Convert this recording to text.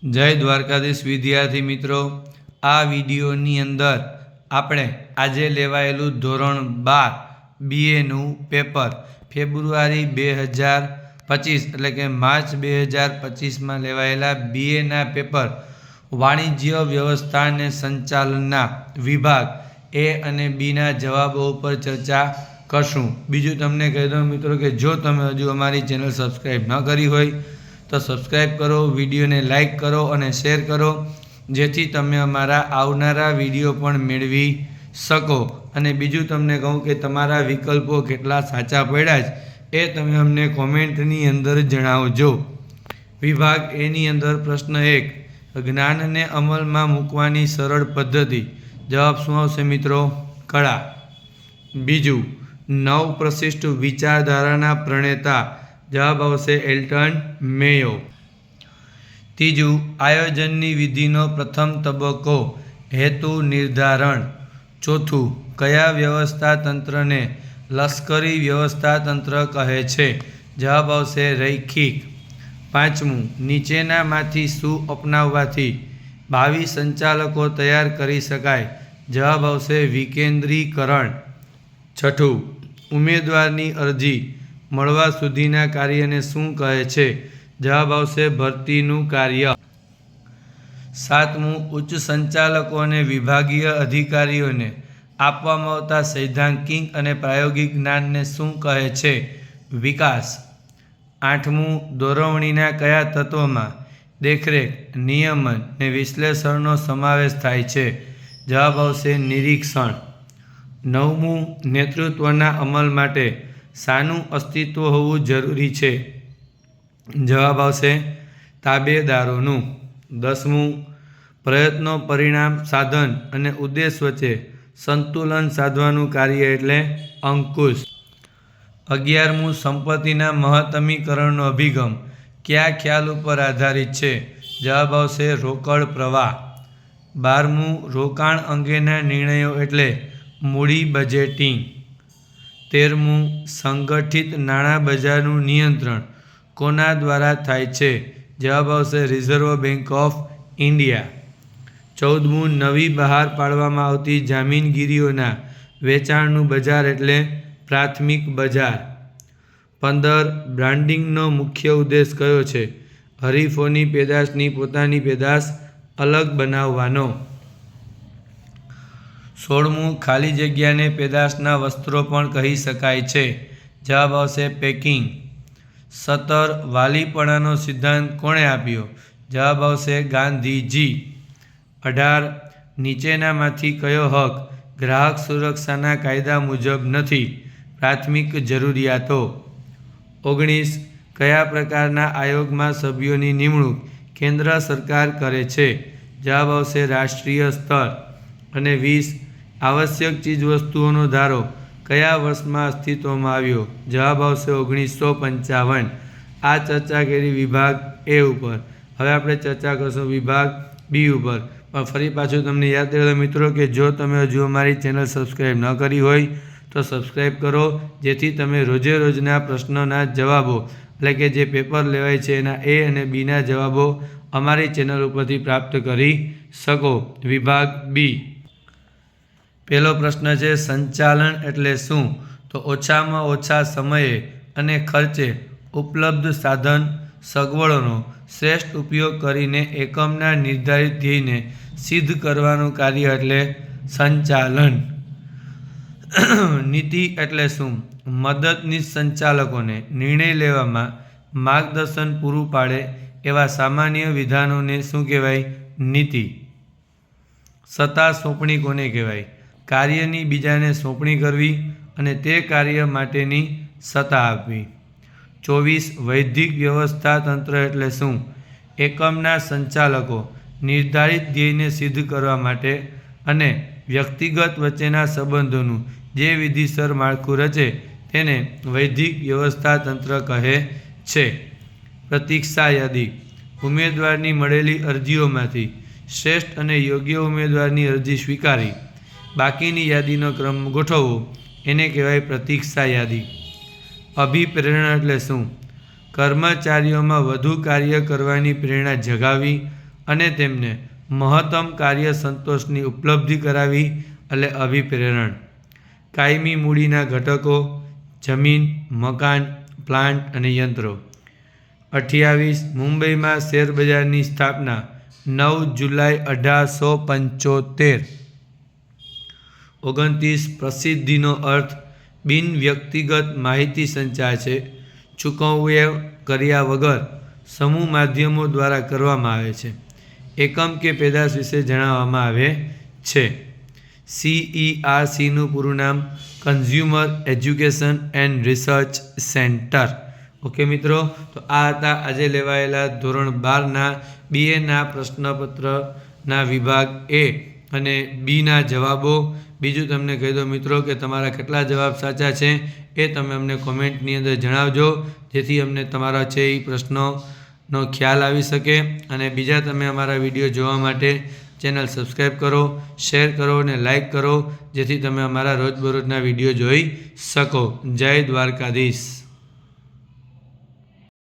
જય દ્વારકાધીશ વિદ્યાર્થી મિત્રો, આ વિડીયોની અંદર આપણે આજે લેવાયેલું ધોરણ 12 BAનું પેપર ફેબ્રુઆરી 2025 એટલે કે માર્ચ 2025માં લેવાયેલા BAના પેપર વાણિજ્ય વ્યવસ્થા અને સંચાલનના વિભાગ A અને Bના જવાબો ઉપર ચર્ચા કરશું। બીજું તમને કહી દઉં મિત્રો કે જો તમે હજુ અમારી ચેનલ સબસ્ક્રાઈબ ન કરી હોય તો સબસ્ક્રાઈબ કરો, વિડીયોને લાઇક કરો અને શેર કરો, જેથી તમે અમારા આવનારા વિડીયો પણ મેળવી શકો। અને બીજું તમને કહું કે તમારા વિકલ્પો કેટલા સાચા પડ્યા છે એ તમે અમને કોમેન્ટની અંદર જણાવજો। વિભાગ એની અંદર પ્રશ્ન 1, જ્ઞાનને અમલમાં મૂકવાની સરળ પદ્ધતિ। જવાબ શું આવશે મિત્રો? કળા। બીજું, નવ પ્રશિષ્ટ વિચારધારાના પ્રણેતા। જવાબ આવશે એલ્ટન મેયો। ત્રીજું, આયોજનની વિધિનો પ્રથમ તબક્કો હેતુ નિર્ધારણ। ચોથું, કયા વ્યવસ્થા તંત્રને લશ્કરી વ્યવસ્થા તંત્ર કહે છે? જવાબ આવશે રૈખિક। પાંચમું, નીચેનામાંથી શું અપનાવવાથી ભાવિ સંચાલકો તૈયાર કરી શકાય? જવાબ આવશે વિકેન્દ્રીકરણ। છઠ્ઠું, ઉમેદવારની અરજી મળવા સુધીના કાર્યને શું કહે છે? જવાબ આવશે ભરતીનું કાર્ય। સાતમું, ઉચ્ચ સંચાલકો અને વિભાગીય અધિકારીઓને આપવામાં આવતા સૈદ્ધાંતિક અને પ્રાયોગિક જ્ઞાનને શું કહે છે? વિકાસ। આઠમું, દોરવણીના કયા તત્વમાં દેખરેખ, નિયમન અને વિશ્લેષણનો સમાવેશ થાય છે? જવાબ આવશે નિરીક્ષણ। નવમું, નેતૃત્વના અમલ માટે શાનું અસ્તિત્વ હોવું જરૂરી છે? જવાબ આવશે તાબેદારોનું। 10મું, પ્રયત્નો, પરિણામ, સાધન અને ઉદ્દેશ વચ્ચે સંતુલન સાધવાનું કાર્ય એટલે અંકુશ। 11મું, સંપત્તિના મહત્તમીકરણનો અભિગમ કયા ખ્યાલ ઉપર આધારિત છે? જવાબ આવશે રોકડ પ્રવાહ। 12મું, રોકાણ અંગેના નિર્ણયો એટલે મૂડી બજેટિંગ। 13મું, સંગઠિત નાણાં બજારનું નિયંત્રણ કોના દ્વારા થાય છે? જવાબ આવશે રિઝર્વ બેંક ઓફ ઇન્ડિયા। 14મું, નવી બહાર પાડવામાં આવતી જામીનગીરીઓના વેચાણનું બજાર એટલે પ્રાથમિક બજાર। 15, બ્રાન્ડિંગનો મુખ્ય ઉદ્દેશ કયો છે? હરીફોની પેદાશની પોતાની પેદાશ અલગ બનાવવાનો। 16મું, ખાલી જગ્યાને પેદાશના વસ્ત્રો પણ કહી શકાય છે? જવાબ આવશે પેકિંગ। 17, વાલીપણાનો સિદ્ધાંત કોણે આપ્યો? જવાબ આવશે ગાંધીજી। 18, નીચેનામાંથી કયો હક ગ્રાહક સુરક્ષાના કાયદા મુજબ નથી? પ્રાથમિક જરૂરિયાતો। 19, કયા પ્રકારના આયોગમાં સભ્યોની નિમણૂક કેન્દ્ર સરકાર કરે છે? જવાબ આવશે રાષ્ટ્રીય સ્તર। અને 20, આવશ્યક ચીજવસ્તુઓનો ધારો કયા વર્ષમાં અસ્તિત્વમાં આવ્યો? જવાબ આવશે 1955। આ ચર્ચા કરી વિભાગ A ઉપર। હવે આપણે ચર્ચા કરશું વિભાગ B ઉપર। પણ ફરી પાછું તમને યાદ કરાવું મિત્રો કે જો તમે હજુ અમારી ચેનલ સબસ્ક્રાઈબ ન કરી હોય તો સબસ્ક્રાઈબ કરો, જેથી તમે રોજે રોજના પ્રશ્નોના જવાબો એટલે કે જે પેપર લેવાય છે એના A અને Bના જવાબો અમારી ચેનલ ઉપરથી પ્રાપ્ત કરી શકો। વિભાગ B, પહેલો પ્રશ્ન છે સંચાલન એટલે શું? તો ઓછામાં ઓછા સમયે અને ખર્ચે ઉપલબ્ધ સાધન સગવડોનો શ્રેષ્ઠ ઉપયોગ કરીને એકમના નિર્ધારિત ધ્યેયને સિદ્ધ કરવાનું કાર્ય એટલે સંચાલન। નીતિ એટલે શું? મદદનીશ સંચાલકોને નિર્ણય લેવામાં માર્ગદર્શન પૂરું પાડે એવા સામાન્ય વિધાનોને શું કહેવાય? નીતિ। સત્તા સોંપણી કોને કહેવાય? કાર્યની બીજાને સોંપણી કરવી અને તે કાર્ય માટેની સત્તા આપવી। 24, વૈધિક વ્યવસ્થા તંત્ર એટલે શું? એકમના સંચાલકો નિર્ધારિત ધ્યેયને સિદ્ધ કરવા માટે અને વ્યક્તિગત વચ્ચેના સંબંધોનું જે વિધિસર માળખું રચે તેને વૈધિક વ્યવસ્થા તંત્ર કહે છે। પ્રતીક્ષા યાદી, ઉમેદવારની મળેલી અરજીઓમાંથી શ્રેષ્ઠ અને યોગ્ય ઉમેદવારની અરજી સ્વીકારી બાકીની યાદીનો ક્રમ ગોઠવવો એને કહેવાય પ્રતીક્ષા યાદી। અભિપ્રેરણા એટલે શું? કર્મચારીઓમાં વધુ કાર્ય કરવાની પ્રેરણા જગાવવી અને તેમને મહત્તમ કાર્ય સંતોષની ઉપલબ્ધિ કરાવી એટલે અભિપ્રેરણ. કાયમી મૂડીના ઘટકો જમીન, મકાન, પ્લાન્ટ અને યંત્રો. 28 મુંબઈમાં શેરબજારની સ્થાપના 9 જુલાઈ 1875. 29 પ્રસિદ્ધિનો અર્થ બિન વ્યક્તિગત માહિતી સંચાર છે. ચૂકવણી કર્યા વગર સમૂહ માધ્યમો દ્વારા કરવામાં આવે છે. એકમ કે પેદાશ વિશે જણાવવામાં આવે છે. CERCનું પૂરું નામ consumer education and research centre. Okay મિત્રો, તો આ હતા આજે લેવાયેલા ધોરણ 12ના BAના પ્રશ્નપત્રના વિભાગ A અને Bના જવાબો. બીજું તમને કહી દો મિત્રો કે તમારા કેટલા જવાબ સાચા છે એ તમે અમને કોમેન્ટની અંદર જણાવજો, જેથી અમને તમારા છે એ પ્રશ્નોનો ખ્યાલ આવી શકે. અને બીજા તમે અમારા વિડીયો જોવા માટે ચેનલ સબસ્ક્રાઈબ કરો, શેર કરો અને લાઈક કરો, જેથી તમે અમારા રોજબરોજના વિડીયો જોઈ શકો. જય દ્વારકાધીશ.